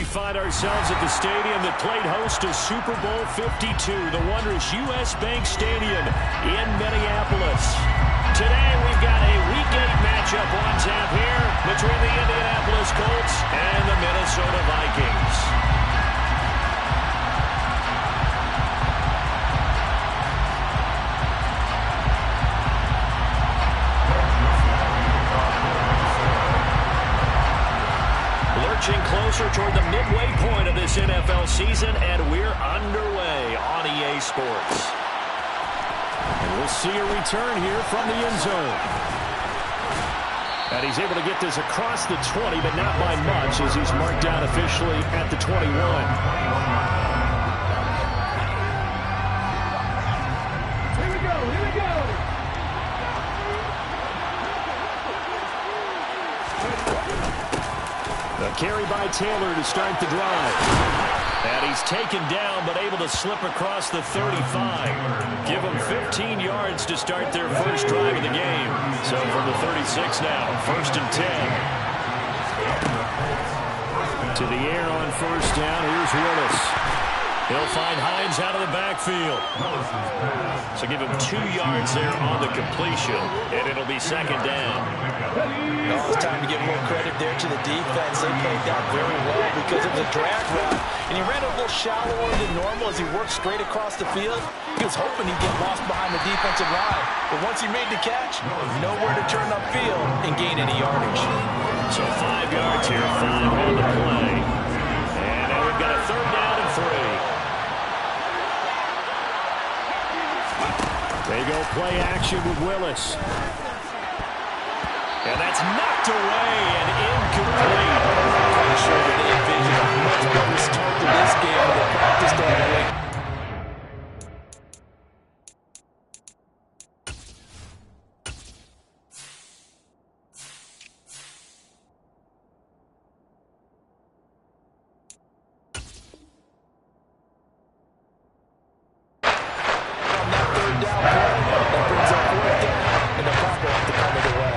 find ourselves at the stadium that played host to Super Bowl 52, the wondrous U.S. Bank Stadium in Minneapolis. Today we've got a Week 8 matchup on tap here between the Indianapolis Colts and the Minnesota Vikings. Closer toward the midway point of this NFL season, and we're underway on EA Sports. And we'll see a return here from the end zone. And he's able to get this across the 20, but not by much, as he's marked down officially at the 21. Carry by Taylor to start the drive. And he's taken down, but able to slip across the 35. Give him 15 yards to start their first drive of the game. So from the 36 now, 1st and 10. To the air on first down, here's Willis. He'll find Hines out of the backfield. So give him 2 yards there on the completion, and it'll be 2nd down. Oh, it's time to give more credit there to the defense. They played that very well because it was a drag route, and he ran a little shallower than normal as he worked straight across the field. He was hoping he'd get lost behind the defensive line, but once he made the catch, nowhere to turn upfield and gain any yardage. So 5 yards here, 5 on the play. And now we've got a 3rd down and 3. They go play action with Willis. And that's knocked away and incomplete. I'm pretty sure that they envisioned a much better start to this game than they practiced all week. On that 3rd down play, that brings up 4th down, and the clock will have to come into way.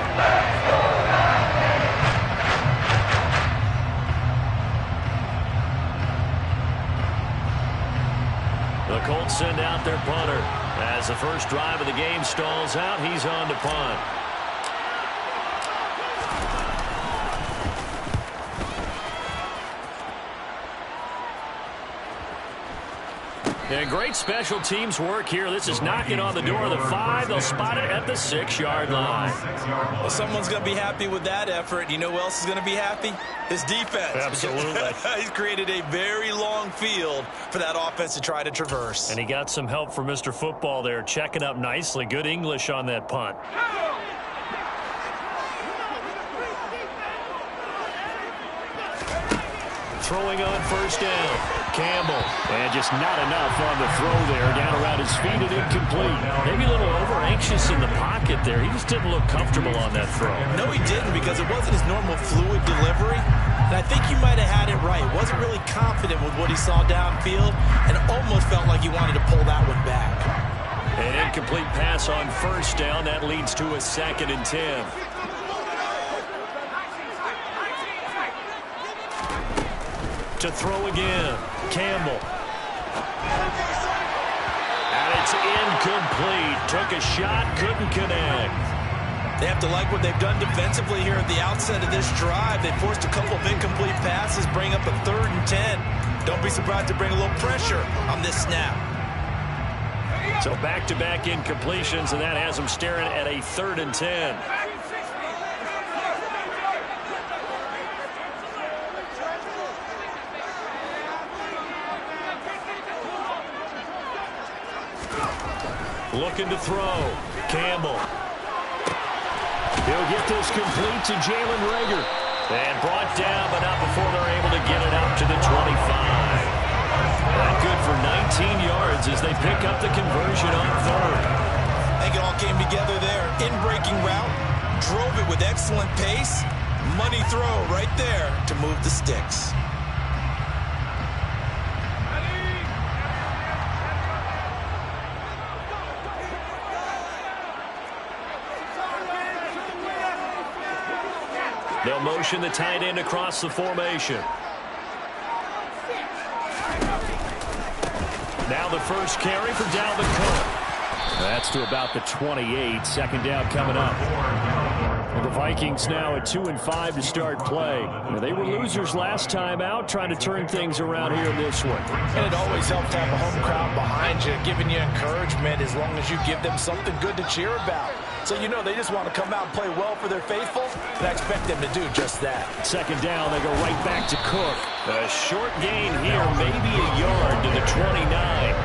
The Colts send out their punter. As the first drive of the game stalls out, he's on to punt. And great special teams work here. This is knocking on the door of the 5. They'll spot it at the 6-yard line. Well, someone's going to be happy with that effort. You know who else is going to be happy? His defense. Absolutely. He's created a very long field for that offense to try to traverse. And he got some help from Mr. Football there, checking up nicely. Good English on that punt. Throwing on first down, Campbell. And just not enough on the throw there. Down around his feet and incomplete. Maybe a little over-anxious in the pocket there. He just didn't look comfortable on that throw. No, he didn't, because it wasn't his normal fluid delivery. And I think he might have had it right. Wasn't really confident with what he saw downfield and almost felt like he wanted to pull that one back. An incomplete pass on first down. That leads to a 2nd and 10. To throw again, Campbell. And it's incomplete. Took a shot, couldn't connect. They have to like what they've done defensively here at the outset of this drive. They forced a couple of incomplete passes, bring up a 3rd and 10. Don't be surprised to bring a little pressure on this snap. So back-to-back incompletions, and that has them staring at a 3rd and 10. Looking to throw. Campbell. He'll get this complete to Jalen Reagor. And brought down, but not before they're able to get it up to the 25. Not good for 19 yards as they pick up the conversion on 3rd. I think it all came together there. In-breaking route. Drove it with excellent pace. Money throw right there to move the sticks. They'll motion the tight end across the formation. Now the first carry for Dalvin Cook. That's to about the 28. Second down coming up. The Vikings now at 2-5 to start play. They were losers last time out, trying to turn things around here in this one. And it always helps to have a home crowd behind you, giving you encouragement as long as you give them something good to cheer about. So you know they just want to come out and play well for their faithful, and I expect them to do just that. Second down, they go right back to Cook. A short gain here, maybe a yard to the 29.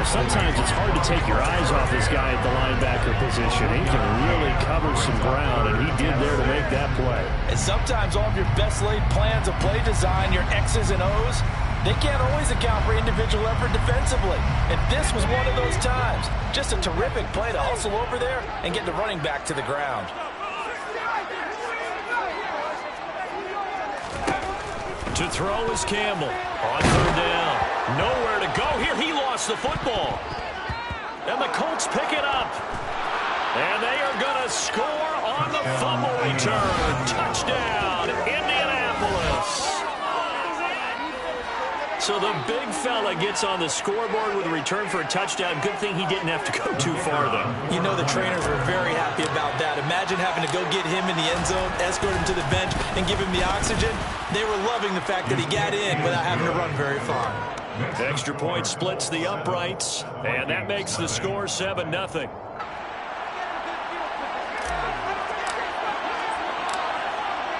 Sometimes it's hard to take your eyes off this guy at the linebacker position. He can really cover some ground, and he did there to make that play. And sometimes all of your best laid plans of play design, your X's and O's, they can't always account for individual effort defensively. And this was one of those times. Just a terrific play to hustle over there and get the running back to the ground. To throw is Campbell. On third down. Nowhere to go here. He lost the football. And the Colts pick it up. And they are going to score on the fumble return. Touchdown, Indianapolis. So the big fella gets on the scoreboard with a return for a touchdown. Good thing he didn't have to go too far, though. You know the trainers were very happy about that. Imagine having to go get him in the end zone, escort him to the bench, and give him the oxygen. They were loving the fact that he got in without having to run very far. Extra point splits the uprights, and that makes the score 7-0.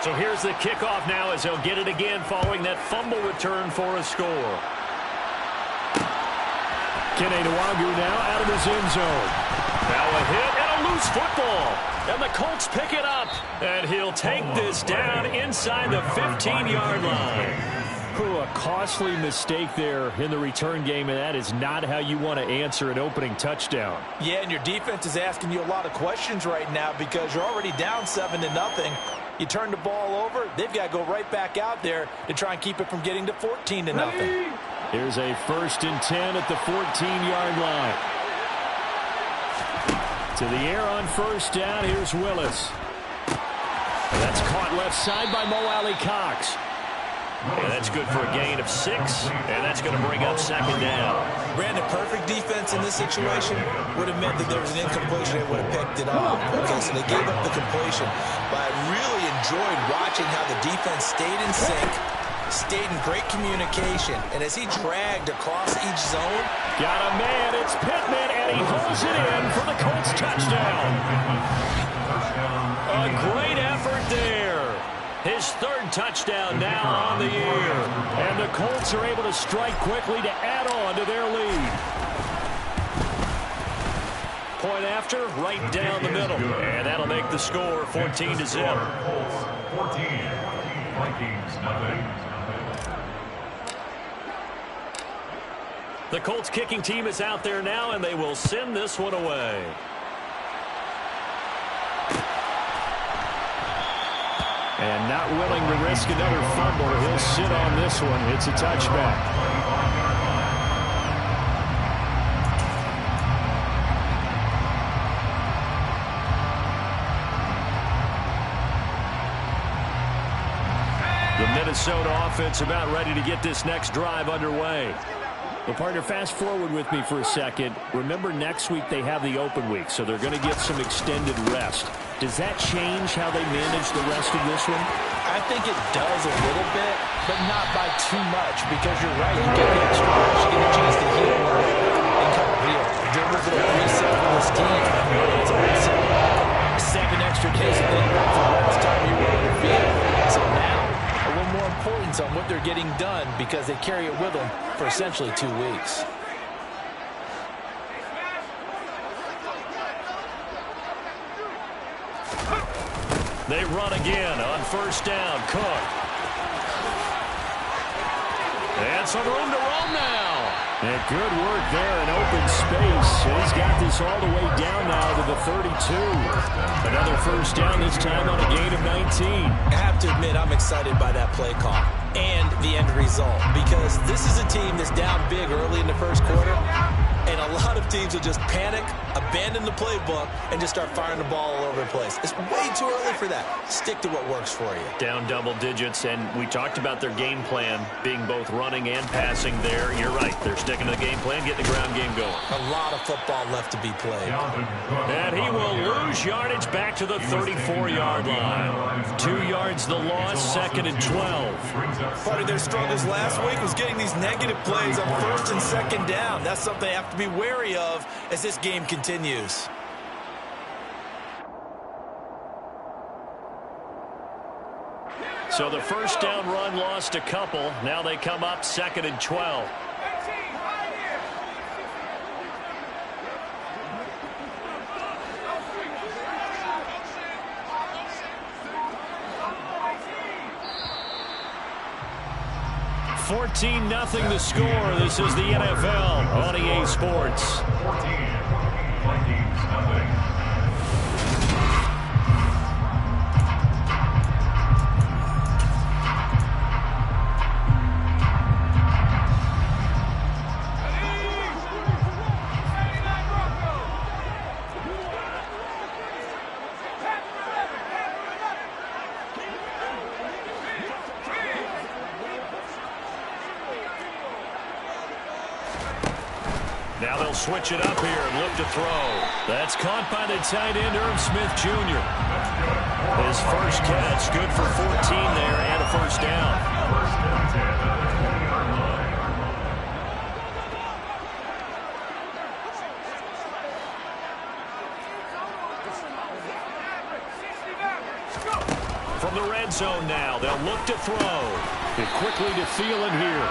So here's the kickoff now as they'll get it again following that fumble return for a score. Kene Nwangwu now out of his end zone. Now a hit and a loose football. And the Colts pick it up. And he'll take this down inside the 15-yard line. A costly mistake there in the return game, and that is not how you want to answer an opening touchdown. Yeah, and your defense is asking you a lot of questions right now because you're already down 7-0. You turn the ball over, they've got to go right back out there to try and keep it from getting to 14-0. Here's a 1st and 10 at the 14-yard line. To the air on first down, here's Willis. And that's caught left side by Mo Alley-Cox. And that's good for a gain of 6, and that's going to bring up second down. Brandon, perfect defense in this situation would have meant that there was an incompletion. They would have picked it up. Okay, so they gave up the completion. But I really enjoyed watching how the defense stayed in sync, stayed in great communication. And as he dragged across each zone. Got a man, it's Pittman, and he holds it in for the Colts touchdown. A great effort there. His 3rd touchdown now on the year. And the Colts are able to strike quickly to add on to their lead. Point after, right down the middle. And that'll make the score 14-0. 14. Vikings, nothing. The Colts kicking team is out there now, and they will send this one away. And not willing to risk another fumble. He'll sit on this one. It's a touchback. The Minnesota offense about ready to get this next drive underway. Well, partner, fast forward with me for a second. Remember, next week they have the open week, so they're going to get some extended rest. Does that change how they manage the rest of this one? I think it does a little bit, but not by too much, because you're right. You get the extra rest, you get a chance to heal and kind of heal. There was a reset for this team. It's a reset. 7 extra days of being ready for the last time you were on your feet. So now, a little more importance on what they're getting done because they carry it with them for essentially 2 weeks. They run again on first down. Cook. And some room to roam now. And good work there in open space. He's got this all the way down now to the 32. Another first down, this time on a gain of 19. I have to admit, I'm excited by that play call and the end result, because this is a team that's down big early in the first quarter, And a lot of teams will just panic, abandon the playbook, and just start firing the ball all over the place. It's way too early for that. Stick to what works for you. Down double digits, and we talked about their game plan being both running and passing there. You're right. They're sticking to the game plan, getting the ground game going. A lot of football left to be played. And he will lose yardage back to the 34-yard line. 2 yards the loss, 2nd and 12. Part of their struggles last week was getting these negative plays on 1st and 2nd down. That's something they have to be wary of as this game continues. So the first down run lost a couple. Now they come up 2nd and 12. $14-0 the score. This is the NFL on EA Sports. 14, Vikings nothing. Now they'll switch it up here and look to throw. That's caught by the tight end, Irv Smith Jr. His first catch, good for 14 there and a first down. First and 10 at the 20-yard line. From the red zone now, they'll look to throw. And quickly to Thielen here.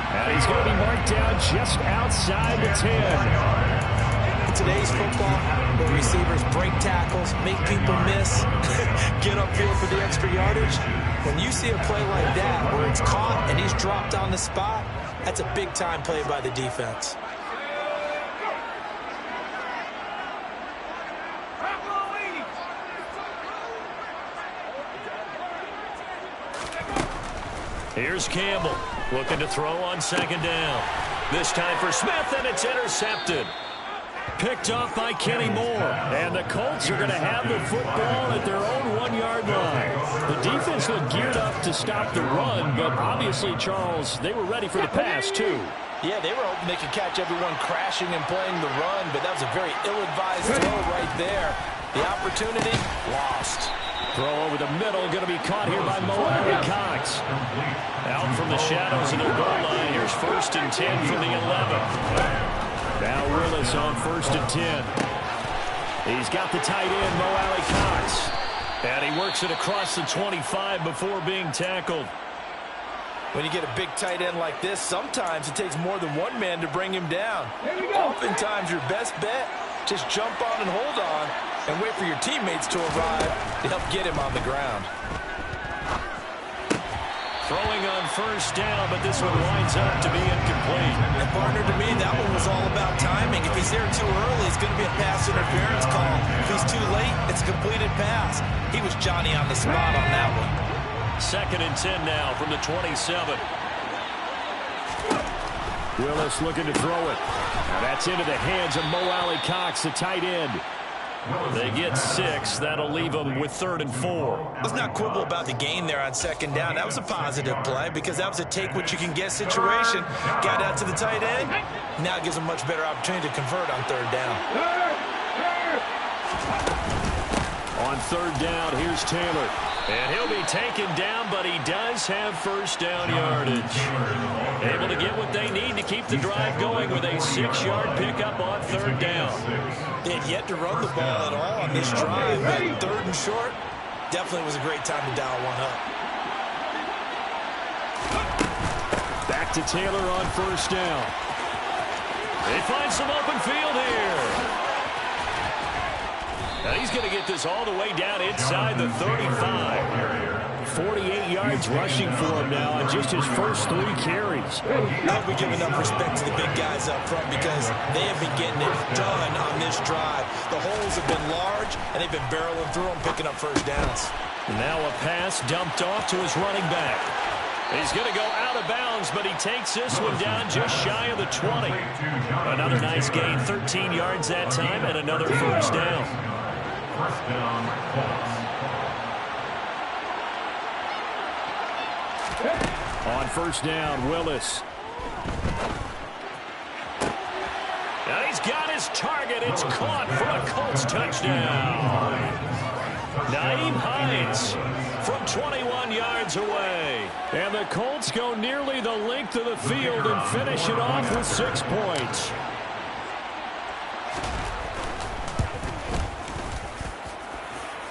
And he's going to be marked down just outside the 10. In today's football, where receivers break tackles, make people miss, get upfield for the extra yardage, when you see a play like that where it's caught and he's dropped on the spot, that's a big-time play by the defense. Here's Campbell looking to throw on 2nd down. This time for Smith, and it's intercepted. Picked off by Kenny Moore. And the Colts are going to have the football at their own 1-yard line. The defense looked geared up to stop the run, but obviously, Charles, they were ready for the pass, too. Yeah, they were hoping they could catch everyone crashing and playing the run, but that was a very ill-advised throw right there. The opportunity lost. Throw over the middle, going to be caught here by Mo Cox. Out from the shadows of their goal line. Here's 1st and 10 from the 11. Now Willis on 1st and 10. He's got the tight end, Mo Cox. And he works it across the 25 before being tackled. When you get a big tight end like this, sometimes it takes more than one man to bring him down. Oftentimes, your best bet, just jump on and hold on and wait for your teammates to arrive to help get him on the ground. Throwing on 1st down, but this one winds up to be incomplete. And partner, to me, that one was all about timing. If he's there too early, it's going to be a pass interference call. If he's too late, it's a completed pass. He was Johnny on the spot on that one. 2nd and 10 now from the 27. Willis looking to throw it. Now that's into the hands of Mo Cox, the tight end. They get 6. That'll leave them with 3rd and 4. Let's not quibble about the gain there on 2nd down. That was a positive play because that was a take-what-you-can-get situation. Got out to the tight end. Now it gives them a much better opportunity to convert on 3rd down. On 3rd down, here's Taylor. And he'll be taken down, but he does have 1st down yardage. Able to get what they need to keep the drive going with a 6-yard pickup on 3rd down. They had yet to run the ball at all on this drive, but 3rd and short definitely was a great time to dial one up. Back to Taylor on 1st down. They find some open field here. Now he's going to get this all the way down inside the 35. 48 yards rushing for him now on just his first 3 carries. I hope we give enough respect to the big guys up front because they have been getting it done on this drive. The holes have been large, and they've been barreling through them, picking up 1st downs. Now a pass dumped off to his running back. He's going to go out of bounds Vikings, but he takes this one down just shy of the 20. Another nice gain, 13 yards that time, and another first down. First down, Colts. On first down, Willis. And he's got his target. It's caught for a Colts touchdown. Nyheim Hines from 21 yards away. And the Colts go nearly the length of the field and finish it off with 6 points.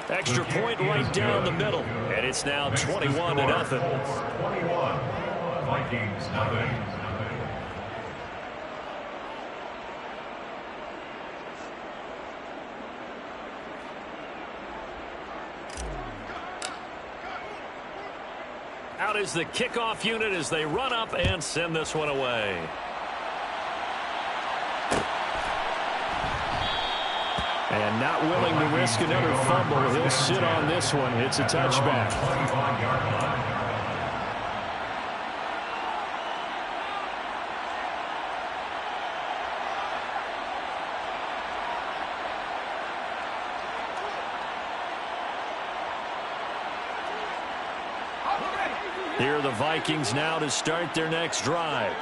Extra point right down the middle. And it's now 21-0. 21. Vikings, nothing. Out is the kickoff unit as they run up and send this one away. And not willing to risk another fumble. He'll sit on this one. It's a touchback. Here are the Vikings now to start their next drive.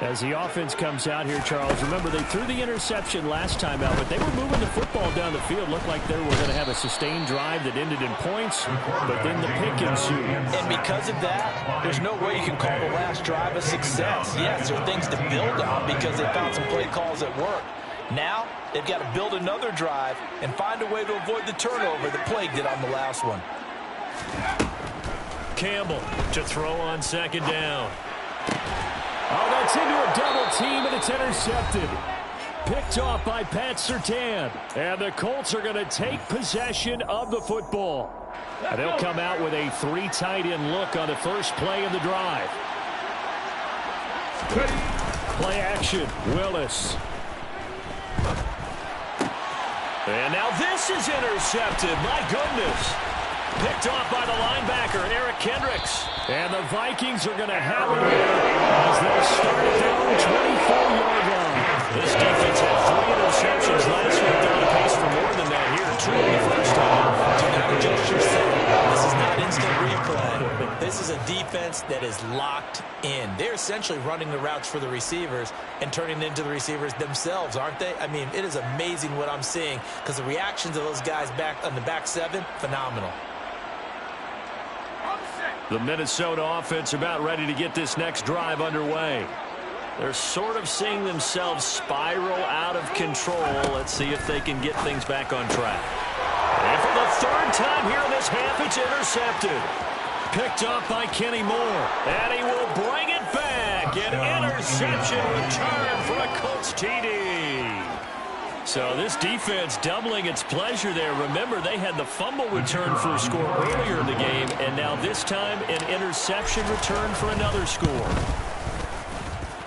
As the offense comes out here, Charles, remember they threw the interception last time out, but they were moving the football down the field. Looked like they were going to have a sustained drive that ended in points, but then the pick ensued. And because of that, there's no way you can call the last drive a success. Yes, there are things to build on because they found some play calls that work. Now, they've got to build another drive and find a way to avoid the turnover that Plague did on the last one. Campbell to throw on second down. Oh, that's into a double team, and it's intercepted. Picked off by Pat Surtain. And the Colts are going to take possession of the football. And they'll come out with a 3 tight end look on the first play of the drive. Play action, Willis. And now this is intercepted. My goodness. Picked off by the linebacker, Eric Kendricks. And the Vikings are going to have it here as they'll start at their own 24-yard line. This defense had 3 interceptions last week. They're on pace for more than that here. 2 in the first time. Do not adjust yourself. This is not instant replay. This is a defense that is locked in. They're essentially running the routes for the receivers and turning it into the receivers themselves, aren't they? I mean, it is amazing what I'm seeing because the reactions of those guys back on the back 7, phenomenal. The Minnesota offense about ready to get this next drive underway. They're sort of seeing themselves spiral out of control. Let's see if they can get things back on track. And for the 3rd time here in this half, it's intercepted. Picked off by Kenny Moore. And he will bring it back. An interception return for a Colts TD. So this defense doubling its pleasure there. Remember, they had the fumble return for a score earlier in the game, and now this time an interception return for another score.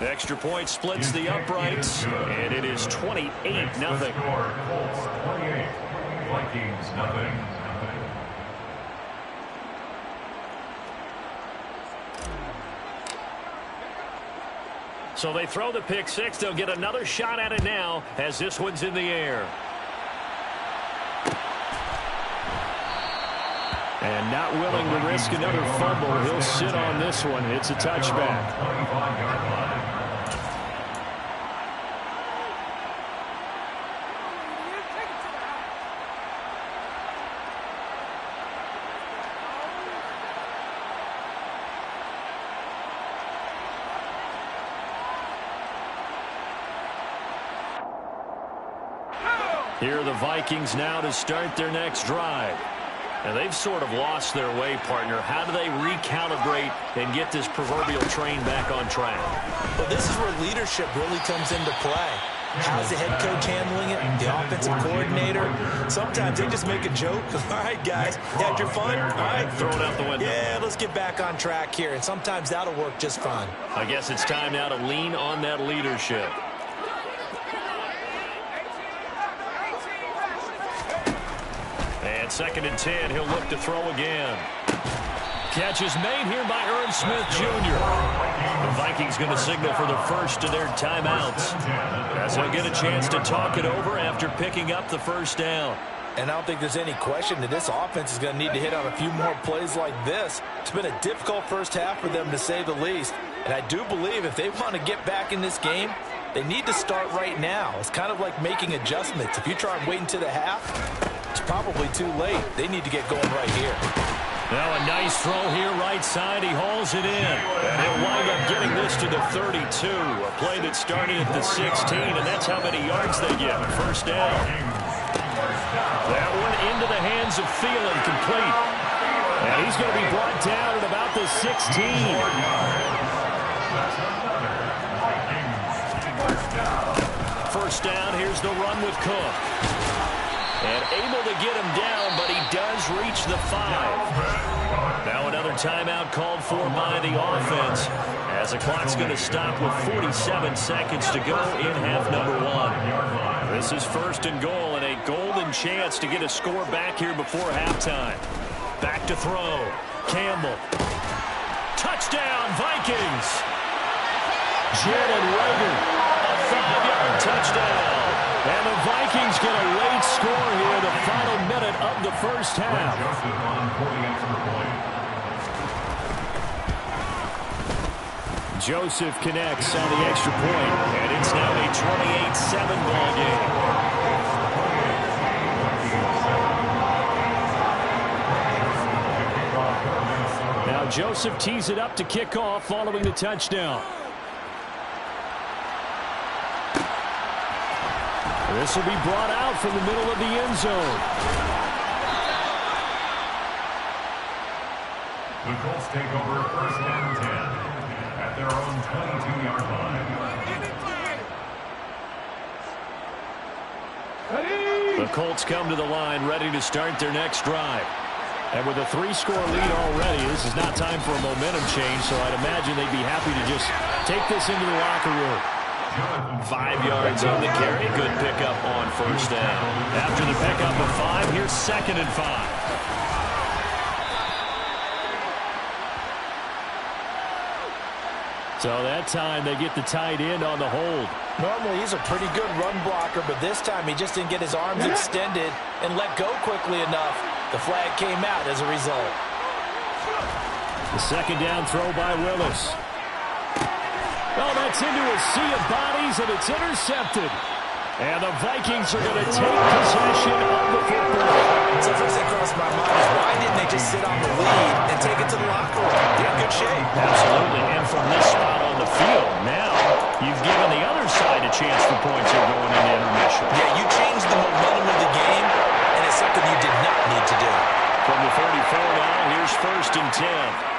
The extra point splits the uprights, and it is 28-0. Colts 28, Vikings nothing. So they throw the pick 6. They'll get another shot at it now as this one's in the air. And not willing to risk another fumble. He'll sit on this one. It's a touchback. 25-yard line. Here are the Vikings now to start their next drive. And they've sort of lost their way, partner. How do they recalibrate and get this proverbial train back on track? Well, this is where leadership really comes into play. How's the head coach handling it? The offensive coordinator? Sometimes they just make a joke. All right, guys, you had your fun? All right. Throw it out the window. Yeah, let's get back on track here. And sometimes that'll work just fine. I guess it's time now to lean on that leadership. And 2nd and 10, he'll look to throw again. Catch is made here by Irv Smith Jr. The Vikings going to signal for the first of their timeouts, as they'll get a chance to talk it over after picking up the first down. And I don't think there's any question that this offense is going to need to hit on a few more plays like this. It's been a difficult first half for them, to say the least. And I do believe if they want to get back in this game, they need to start right now. It's kind of like making adjustments. If you try and wait until the half, it's probably too late. They need to get going right here. Now a nice throw here right side. He hauls it in. And he'll wind up getting this to the 32. A play that started at the 16, and that's how many yards they get. First down. That one into the hands of Thielen, complete. And he's going to be brought down at about the 16. First down, here's the run with Cook. And able to get him down, but he does reach the 5. Now another timeout called for by the offense, as the clock's going to stop with 47 seconds to go in half number 1. This is first and goal, and a golden chance to get a score back here before halftime. Back to throw. Campbell. Touchdown, Vikings! Jalen Reagor, a 5-yard touchdown. And the Vikings get a late score here in the final minute of the first half. Joseph connects on the extra point, and it's now a 28-7 ball game. Now Joseph tees it up to kick off following the touchdown. This will be brought out from the middle of the end zone. The Colts take over first and 10 at their own 22-yard line. The Colts come to the line ready to start their next drive. And with a 3-score lead already, this is not time for a momentum change, so I'd imagine they'd be happy to just take this into the locker room. 5 yards on the carry. Good pickup on first down. After the pickup of 5, here's 2nd and 5. So that time they get the tight end on the hold. Normally he's a pretty good run blocker, but this time he just didn't get his arms extended and let go quickly enough. The flag came out as a result. The second down throw by Willis. Oh, that's into a sea of bodies, and it's intercepted. And the Vikings are going to take possession of the football. So first thing crossed my mind is why didn't they just sit on the lead and take it to the locker room? They're in good shape. Absolutely, and from this spot on the field, now you've given the other side a chance for points here going into intermission. Yeah, you changed the momentum of the game, and it's something you did not need to do. From the 34 now, here's first and 10.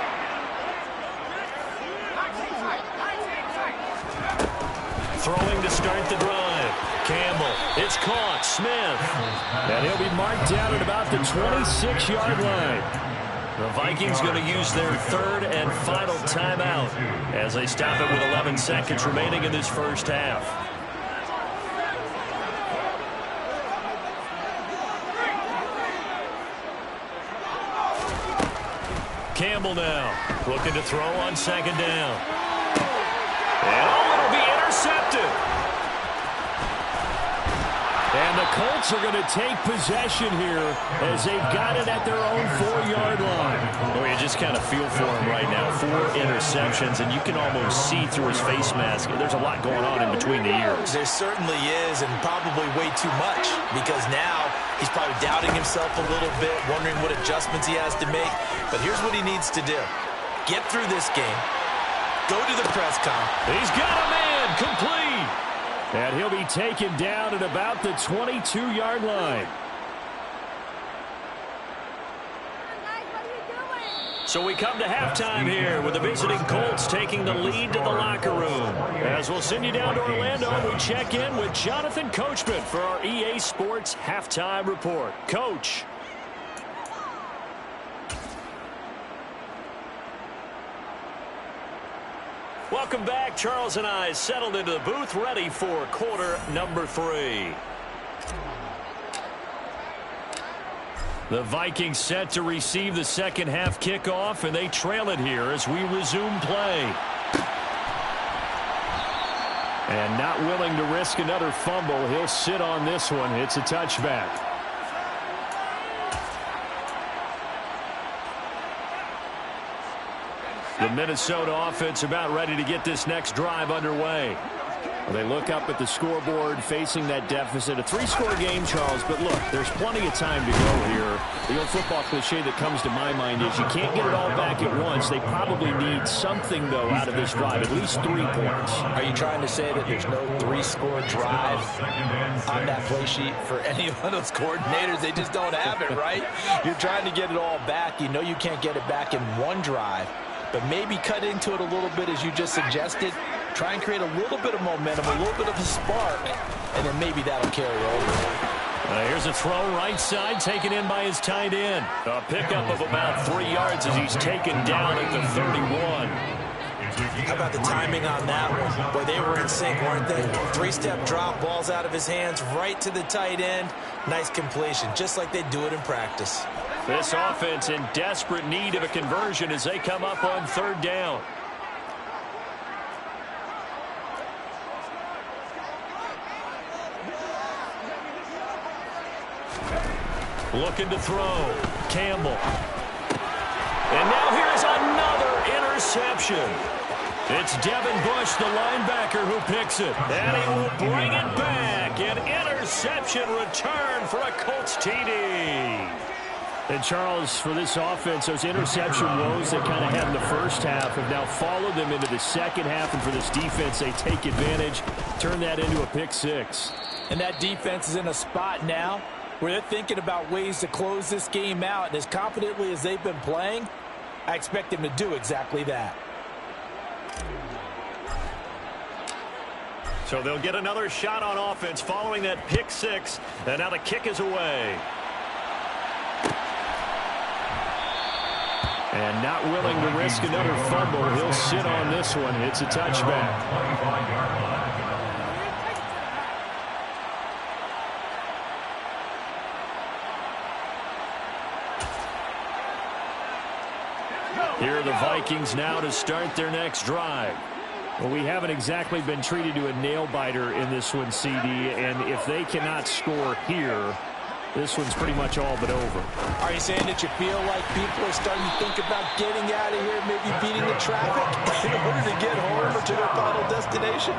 Throwing to start the drive. Campbell. It's caught. Smith. And he'll be marked down at about the 26-yard line. The Vikings going to use their 3rd and final timeout as they stop it with 11 seconds remaining in this first half. Campbell now looking to throw on 2nd down. And it'll be intercepted. And the Colts are going to take possession here as they've got it at their own 4-yard line. Well, you just kind of feel for him right now. 4 interceptions, and you can almost see through his face mask. There's a lot going on in between the ears. There certainly is, and probably way too much, because now he's probably doubting himself a little bit, wondering what adjustments he has to make. But here's what he needs to do. Get through this game. Go to the press conference. He's got a man complete. And he'll be taken down at about the 22-yard line. So we come to halftime here with the visiting Colts taking the lead to the locker room. As we'll send you down to Orlando, we check in with Jonathan Coachman for our EA Sports Halftime Report. Coach. Welcome back. Charles and I settled into the booth, ready for quarter number 3. The Vikings set to receive the second half kickoff, and they trail it here as we resume play. And not willing to risk another fumble. He'll sit on this one. It's a touchback. The Minnesota offense about ready to get this next drive underway. They look up at the scoreboard facing that deficit. A 3-score game, Charles, but look, there's plenty of time to go here. The old football cliche that comes to my mind is you can't get it all back at once. They probably need something, though, out of this drive, at least 3 points. Are you trying to say that there's no 3-score drive on that play sheet for any one of those coordinators? They just don't have it, right? You're trying to get it all back. You know you can't get it back in one drive, but maybe cut into it a little bit as you just suggested. Try and create a little bit of momentum, a little bit of a spark, and then maybe that'll carry over. Here's a throw right side, taken in by his tight end. A pickup of about 3 yards as he's taken down at the 31. How about the timing on that one? Boy, they were in sync, weren't they? 3-step drop, balls out of his hands, right to the tight end. Nice completion, just like they do it in practice. This offense in desperate need of a conversion as they come up on 3rd down. Looking to throw. Campbell. And now here's another interception. It's Devin Bush, the linebacker, who picks it. And he will bring it back. An interception return for a Colts TD. And, Charles, for this offense, those interception woes that kind of had in the first half have now followed them into the second half. And for this defense, they take advantage, turn that into a pick 6. And that defense is in a spot now where they're thinking about ways to close this game out. And as confidently as they've been playing, I expect them to do exactly that. So they'll get another shot on offense following that pick 6. And now the kick is away. And not willing to risk another fumble, he'll sit on this one. It's a touchback. Here are the Vikings now to start their next drive. Well, we haven't exactly been treated to a nail-biter in this one, CD, and if they cannot score here, this one's pretty much all but over. Are you saying that you feel like people are starting to think about getting out of here, maybe beating the traffic in order to get home or to their final destination?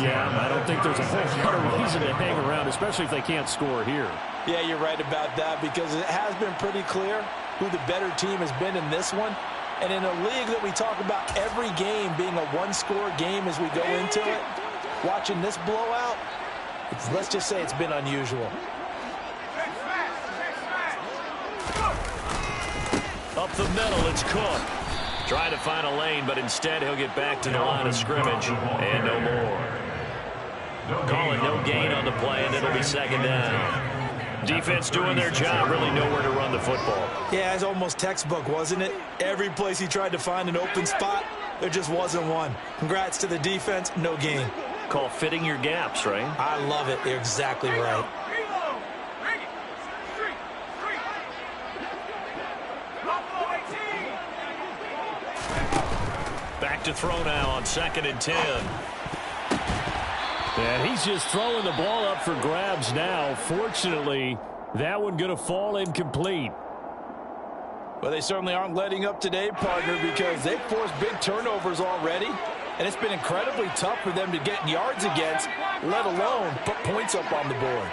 Yeah, I don't think there's a whole lot of reason to hang around, especially if they can't score here. Yeah, you're right about that because it has been pretty clear who the better team has been in this one. And in a league that we talk about every game being a one-score game as we go into it, watching this blowout, let's just say it's been unusual. Up the middle, it's Cook. Trying to find a lane, but instead he'll get back to the line of scrimmage. And no more. Calling no gain on the play, and it'll be 2nd down. Defense doing their job, really nowhere to run the football. Yeah, it's almost textbook, wasn't it? Every place he tried to find an open spot, there just wasn't one. Congrats to the defense, no gain. Call fitting your gaps, right? I love it. You're exactly right. Back to throw now on 2nd and 10. And he's just throwing the ball up for grabs now. Fortunately, that one going to fall incomplete. Well, they certainly aren't letting up today, partner, because they've forced big turnovers already. And it's been incredibly tough for them to get yards against, let alone put points up on the board.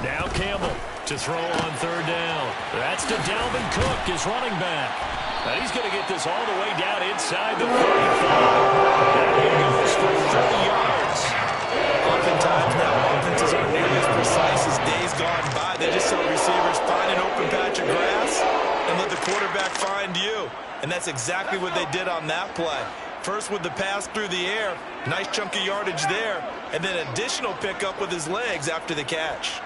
Now Campbell to throw on 3rd down. That's to Dalvin Cook, his running back. And he's going to get this all the way down inside the 45. And he goes for 30 yards. Oftentimes now offenses aren't nearly as precise as days gone by. They just saw receivers find an open patch of grass and let the quarterback find you. And that's exactly what they did on that play. First with the pass through the air, nice chunk of yardage there, and then additional pickup with his legs after the catch.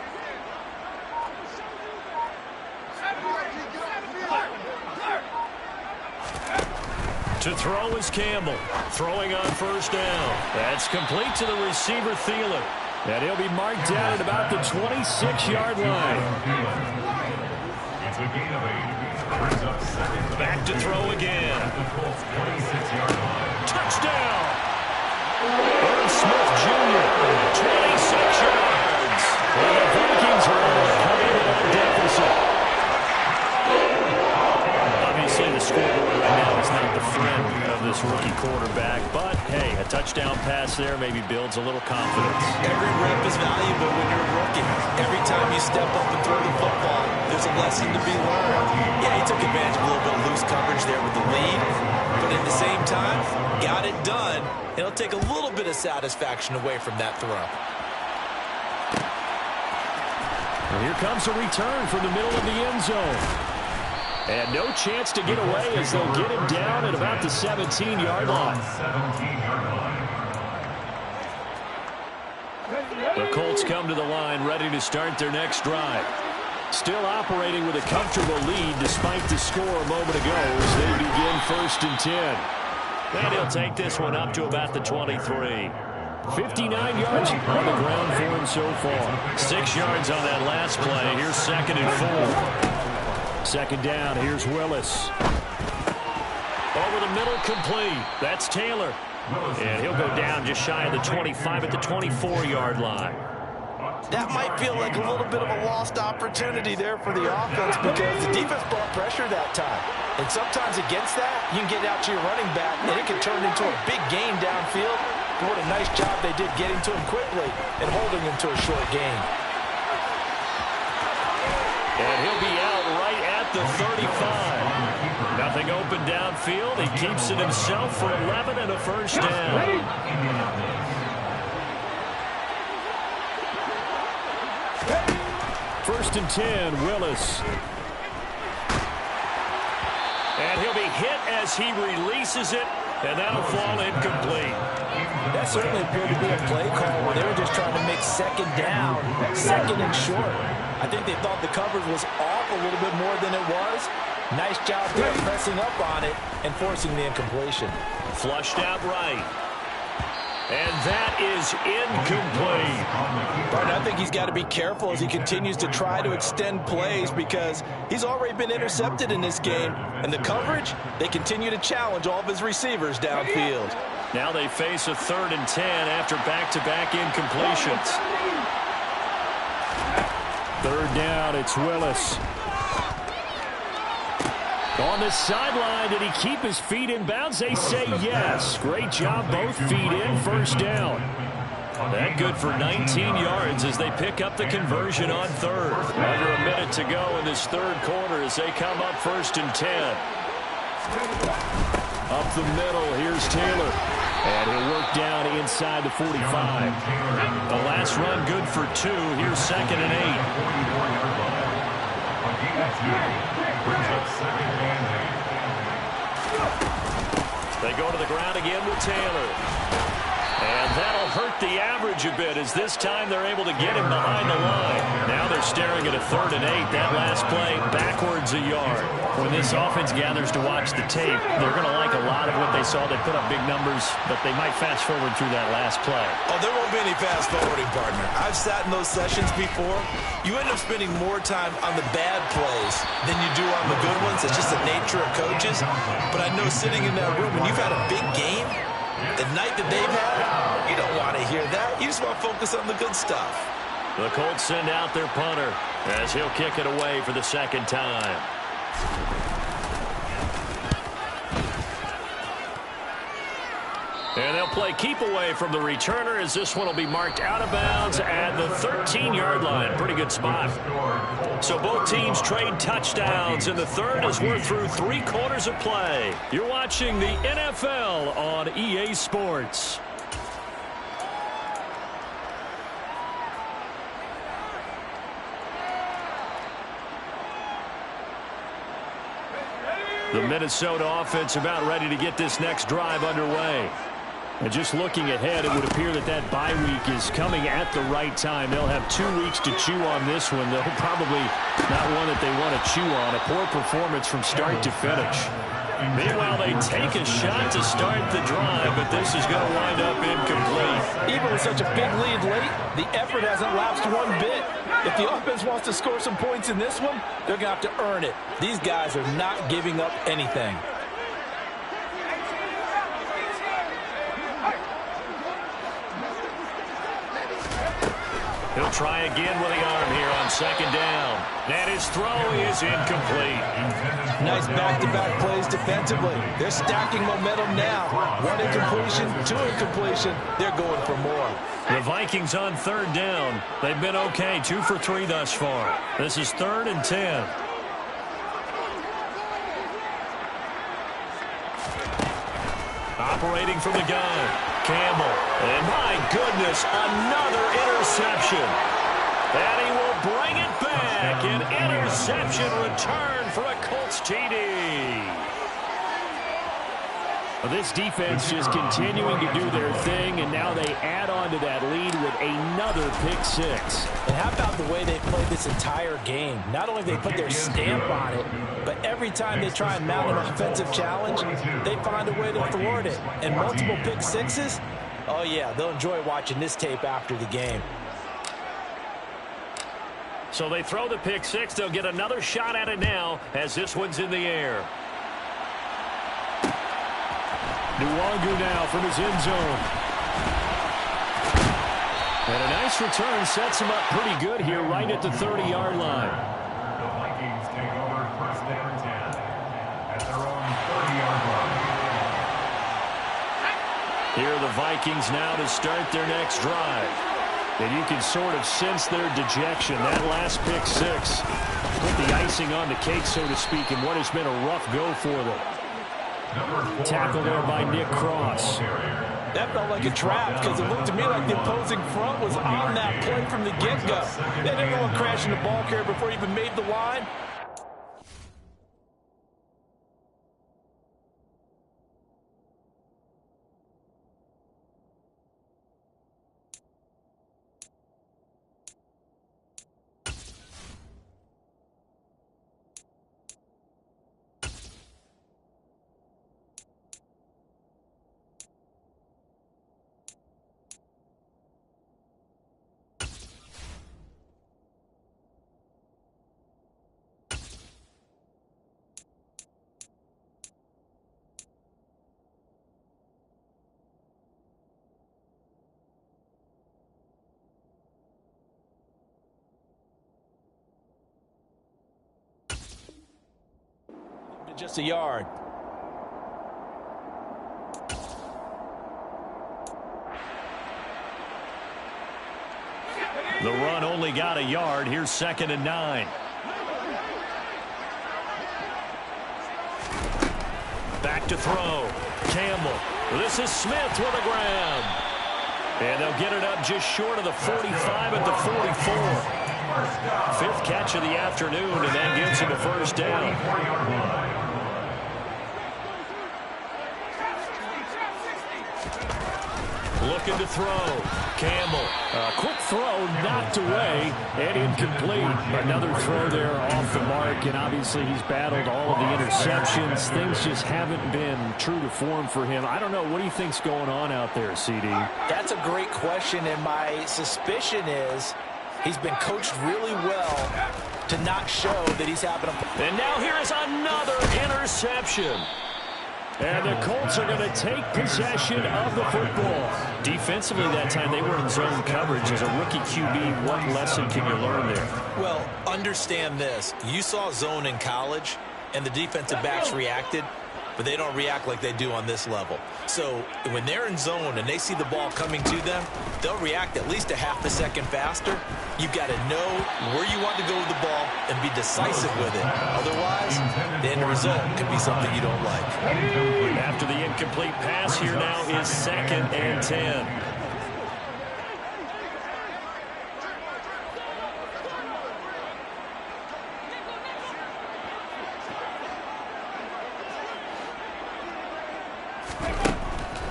To throw is Campbell. Throwing on 1st down. That's complete to the receiver, Thielen. And he'll be marked down at about the 26-yard line. It's a gain of 8. Brings up second. Back to throw again. At the Colts 26-yard line. Touchdown! Irv Smith Jr., 26 yards. Well, the Vikings are coming in on deficit. Obviously, the scoreboard right now is not the friend of this rookie quarterback, but hey, a touchdown pass there maybe builds a little confidence. Every rep is valuable when you're a rookie. Every time you step up and throw the football, there's a lesson to be learned. Yeah, he took advantage of a little bit of loose coverage there with the lead, but at the same time, got it done. It'll take a little bit of satisfaction away from that throw. And here comes a return from the middle of the end zone. And no chance to get away as they'll get him down at about the 17-yard line. 17-yard line. The Colts come to the line ready to start their next drive. Still operating with a comfortable lead despite the score a moment ago as they begin 1st and 10. And he'll take this one up to about the 23. 59 yards on the ground for him so far. 6 yards on that last play. Here's 2nd and 4. 2nd down. Here's Willis. Over the middle, complete. That's Taylor. And he'll go down just shy of the 25 at the 24-yard line. That might feel like a little bit of a lost opportunity there for the offense because the defense brought pressure that time. And sometimes against that, you can get out to your running back, and it can turn into a big gain downfield. But what a nice job they did getting to him quickly and holding him to a short gain. And he'll be out right at the 35. Nothing open downfield. He keeps it himself for 11 and a 1st down. First and 10, Willis. And he'll be hit as he releases it, and that'll fall incomplete. That certainly appeared to be a play call where they were just trying to make 2nd down, 2nd and short. I think they thought the coverage was off a little bit more than it was. Nice job there pressing up on it and forcing the incompletion. Flushed out right. And that is incomplete. But I think he's got to be careful as he continues to try to extend plays because he's already been intercepted in this game. And the coverage, they continue to challenge all of his receivers downfield. Now they face a 3rd and 10 after back-to-back incompletions. 3rd down, it's Willis. On the sideline, did he keep his feet in bounds? They say yes. Great job, both feet in, 1st down. That good for 19 yards as they pick up the conversion on 3rd. Under a minute to go in this 3rd quarter as they come up 1st and 10. Up the middle, here's Taylor. And he'll work down inside the 45. The last run good for 2. Here's 2nd and 8. Brings up 2nd and 8. They go to the ground again with Taylor. And that'll hurt the average a bit as this time they're able to get him behind the line. Now they're staring at a 3rd and 8. That last play backwards a yard. When this offense gathers to watch the tape, they're going to like a lot of what they saw. They put up big numbers, but they might fast forward through that last play. Oh, there won't be any fast forwarding, partner. I've sat in those sessions before. You end up spending more time on the bad plays than you do on the good ones. It's just the nature of coaches. But I know sitting in that room, when you've had a big game, the night that they've had, you don't want to hear that. You just want to focus on the good stuff. The Colts send out their punter as he'll kick it away for the 2nd time. And they'll play keep away from the returner as this one will be marked out of bounds at the 13-yard line. Pretty good spot. So both teams trade touchdowns in the 3rd as we're through 3 quarters of play. You're watching the NFL on EA Sports. The Minnesota offense about ready to get this next drive underway. And just looking ahead, it would appear that that bye week is coming at the right time. They'll have 2 weeks to chew on this one. They'll probably not one that they want to chew on. A poor performance from start to finish. Meanwhile, they take a shot to start the drive, but this is going to wind up incomplete. Even with such a big lead late, the effort hasn't lapsed one bit. If the offense wants to score some points in this one, they're going to have to earn it. These guys are not giving up anything. He'll try again with the arm here on second down. And his throw is incomplete. Nice back-to-back plays defensively. They're stacking momentum now. One incompletion, two incompletion. They're going for more. The Vikings on third down. They've been okay, 2 for 3 thus far. This is 3rd and 10. Operating from the gun, Campbell. And my goodness, another interception. And he will bring it back. An interception return for a Colts TD. Well, this defense just continuing to do their thing, and now they add on to that lead with another pick six. And how about the way they played this entire game? Not only they put their stamp on it, but every time they try and mount an offensive challenge, they find a way to thwart it. And multiple pick sixes, oh yeah, they'll enjoy watching this tape after the game. So they throw the pick six. They'll get another shot at it now as this one's in the air. Nwangu now from his end zone. And a nice return sets him up pretty good here right at the 30-yard line. The Vikings take over 1st and 10 at their own 30-yard line. Here are the Vikings now to start their next drive. And you can sort of sense their dejection. That last pick six put the icing on the cake, so to speak, in what has been a rough go for them. Tackle there by Nick Cross. That felt like a trap because it looked to me like the opposing front was on that play from the get-go. They didn't want to crash in the ball carrier before he even made the line. Just a yard. The run only got a yard. Here's 2nd and 9. Back to throw. Campbell. This is Smith with a grab. And they'll get it up just short of the 45 at the 44. 5th catch of the afternoon, and that gets him a first down. Looking to throw. Campbell. Quick throw knocked away and incomplete. Another throw there off the mark, and obviously he's battled all of the interceptions. Things just haven't been true to form for him. I don't know. What do you think's going on out there, CD? That's a great question, and my suspicion is he's been coached really well to not show that he's having a... And now here is another interception. And the Colts are going to take possession of the football. Defensively that time, they were in zone coverage. As a rookie QB, what lesson can you learn there? Well, understand this. You saw zone in college, and the defensive backs reacted, but they don't react like they do on this level. So when they're in zone and they see the ball coming to them, they'll react at least a half a second faster. You've got to know where you want to go with the ball and be decisive with it. Otherwise, the end result could be something you don't like. After the incomplete pass, here now is 2nd and 10.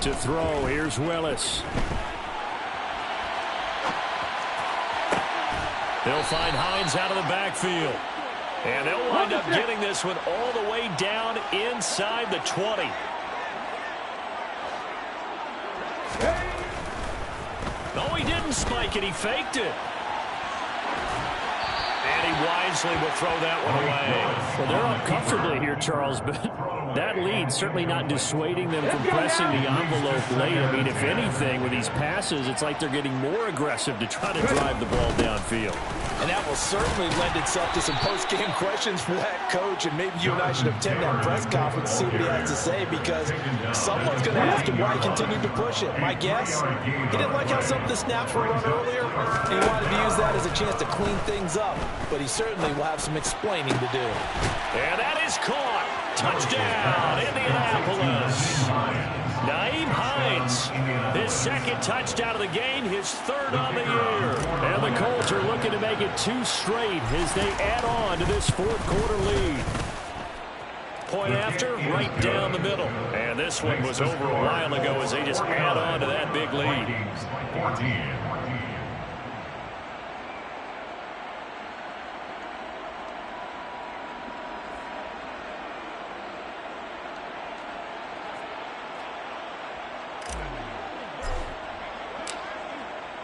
To throw, here's Willis. They'll find Hines out of the backfield. And they'll wind up getting this one all the way down inside the 20. No, he didn't spike it. He faked it. And he wisely will throw that one away. Well, they're up comfortably here, Charles, but that lead certainly not dissuading them from pressing the envelope late. I mean, if anything, with these passes, it's like they're getting more aggressive to try to drive the ball downfield. And that will certainly lend itself to some post-game questions for that coach, and maybe you and I should attend that press conference and see what he has to say, because someone's going to ask him why he continued to push it. My guess, he didn't like how some of the snaps were run earlier, and he wanted to use that as a chance to clean things up, but he certainly will have some explaining to do. And that is caught. Touchdown, Indianapolis. Nyheim Hines, his second touchdown of the game, his third on the year. And the Colts are looking to make it 2 straight as they add on to this fourth-quarter lead. Point after, right down the middle. And this one was over a while ago as they just add on to that big lead. 14.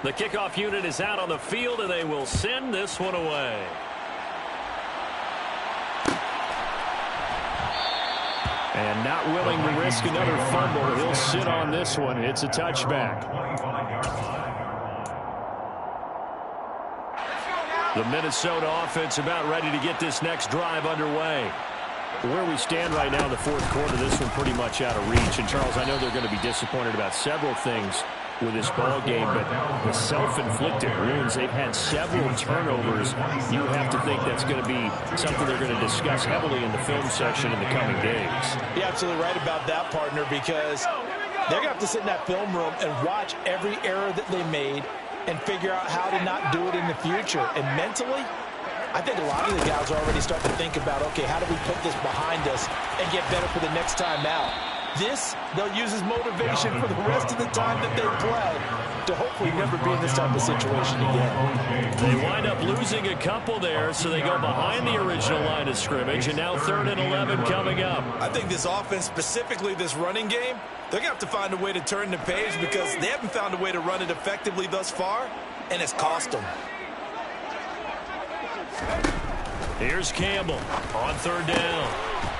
The kickoff unit is out on the field, and they will send this one away. And not willing to risk another fumble, he'll sit on this one. It's a touchback. The Minnesota offense about ready to get this next drive underway. Where we stand right now in the fourth quarter, this one pretty much out of reach. And, Charles, I know they're going to be disappointed about several things with this ball game, but the self-inflicted wounds, they've had several turnovers. You have to think that's going to be something they're going to discuss heavily in the film section in the coming days. You're absolutely right about that, partner, because they're going to have to sit in that film room and watch every error that they made and figure out how to not do it in the future. And mentally, I think a lot of the guys are already starting to think about, okay, how do we put this behind us and get better for the next time out? This, they'll use as motivation for the rest of the time that they play to hopefully never be in this type of situation again. They wind up losing a couple there, so they go behind the original line of scrimmage, and now 3rd and 11 coming up. I think this offense, specifically this running game, they're going to have to find a way to turn the page because they haven't found a way to run it effectively thus far, and it's cost them. Here's Campbell on 3rd down.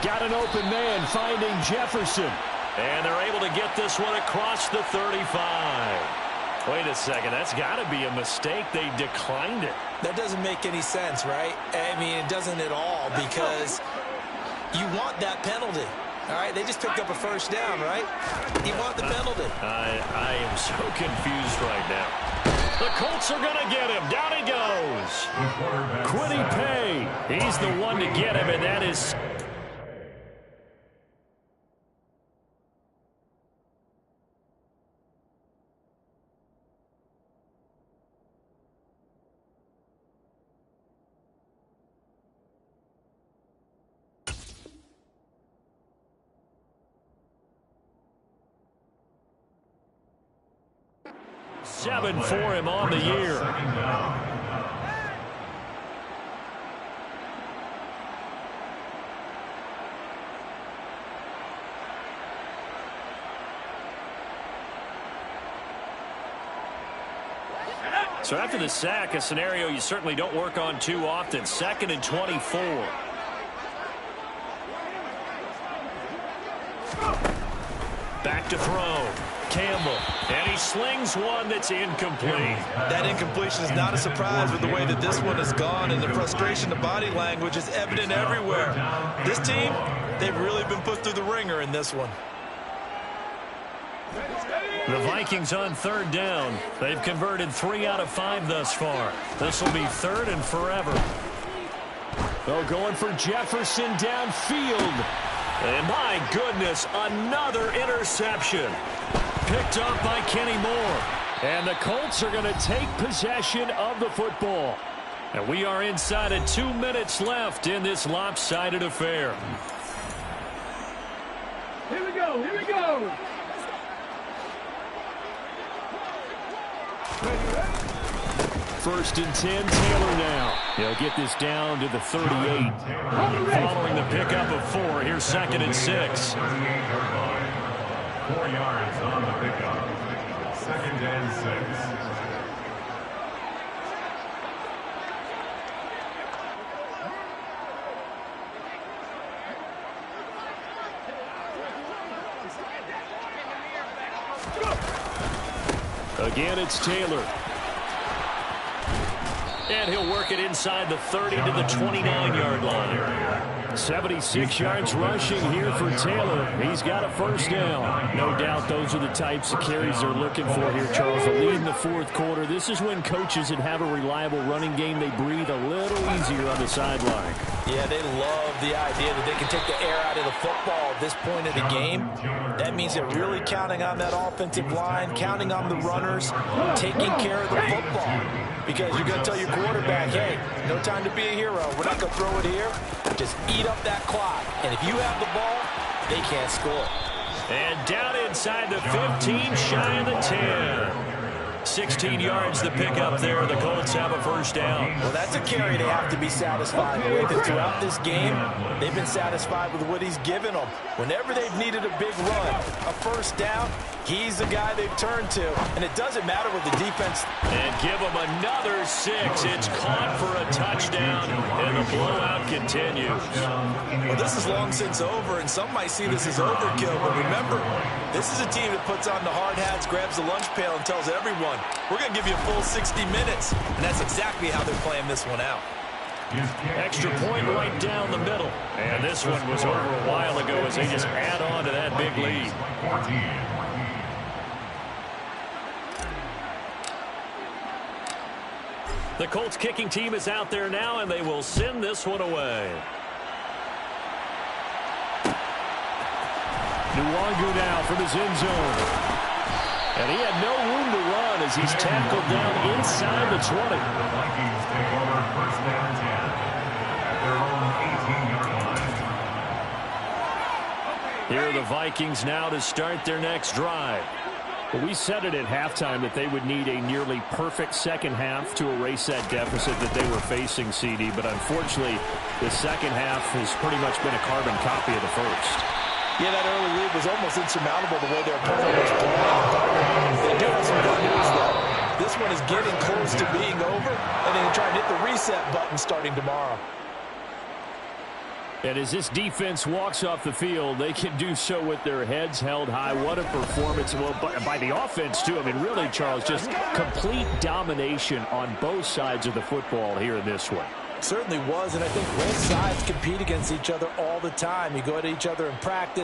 Got an open man finding Jefferson. And they're able to get this one across the 35. Wait a second, that's got to be a mistake. They declined it. That doesn't make any sense, right? I mean, it doesn't at all because you want that penalty. All right, they just picked up a 1st down, right? You want the penalty. I am so confused right now. The Colts are going to get him. Down he goes. Kwity Paye. He's the one to get him, and that is... Seven for him on the year. So after the sack, a scenario you certainly don't work on too often. 2nd and 24. Back to throw. Campbell, and he slings one that's incomplete. That incompletion is not a surprise with the way that this one has gone, and the frustration, the body language is evident everywhere. This team, they've really been put through the ringer in this one. The Vikings on 3rd down. They've converted 3 out of 5 thus far. This will be 3rd and forever. They're going for Jefferson downfield. And my goodness, another interception. Picked up by Kenny Moore. And the Colts are going to take possession of the football. And we are inside of 2 minutes left in this lopsided affair. Here we go, here we go. 1st and 10, Taylor now. He'll get this down to the 38. Following the pickup of 4, here's 2nd and 6. 4 yards on the pickup. 2nd and 6. Again, it's Taylor. And he'll work it inside the 30 to the 29-yard line. 76 yards rushing here for Taylor. He's got a 1st down. No doubt those are the types of carries they're looking for here, Charles. The lead in the 4th quarter. This is when coaches that have a reliable running game, they breathe a little easier on the sideline. Yeah, they love the idea that they can take the air out of the football at this point of the game. That means they're really counting on that offensive line, counting on the runners, taking care of the football. Because you're going to tell your quarterback, hey, no time to be a hero. We're not going to throw it here. Just eat up that clock. And if you have the ball, they can't score. And down inside the 15, shy of the 10. 16 yards the pickup there. The Colts have a 1st down. Well, that's a carry they have to be satisfied with. And throughout this game, they've been satisfied with what he's given them. Whenever they've needed a big run, a 1st down, he's the guy they've turned to. And it doesn't matter what the defense. And give them another 6. It's caught for a touchdown, and the blowout continues. Well, this is long since over, and some might see this as overkill. But remember, this is a team that puts on the hard hats, grabs the lunch pail, and tells everyone, we're going to give you a full 60 minutes. And that's exactly how they're playing this one out. Extra point right down the middle. And this one was over a while ago as they just add on to that big lead. The Colts kicking team is out there now, and they will send this one away. Nwangu now from his end zone. And he had no room to run as he's tackled down inside the 20. The Vikings take over 1st and 10 at their own 18-yard line. Here are the Vikings now to start their next drive. Well, we said it at halftime that they would need a nearly perfect second half to erase that deficit that they were facing, CD. But unfortunately, the second half has pretty much been a carbon copy of the first. Yeah, that early lead was almost insurmountable the way their opponent was playing. They do have some good news, though. This one is getting close to being over, and they can try and hit the reset button starting tomorrow. And as this defense walks off the field, they can do so with their heads held high. What a performance. Well, by the offense, too. I mean, really, Charles, just complete domination on both sides of the football here in this one. Certainly was, and I think both sides compete against each other all the time. You go at each other in practice.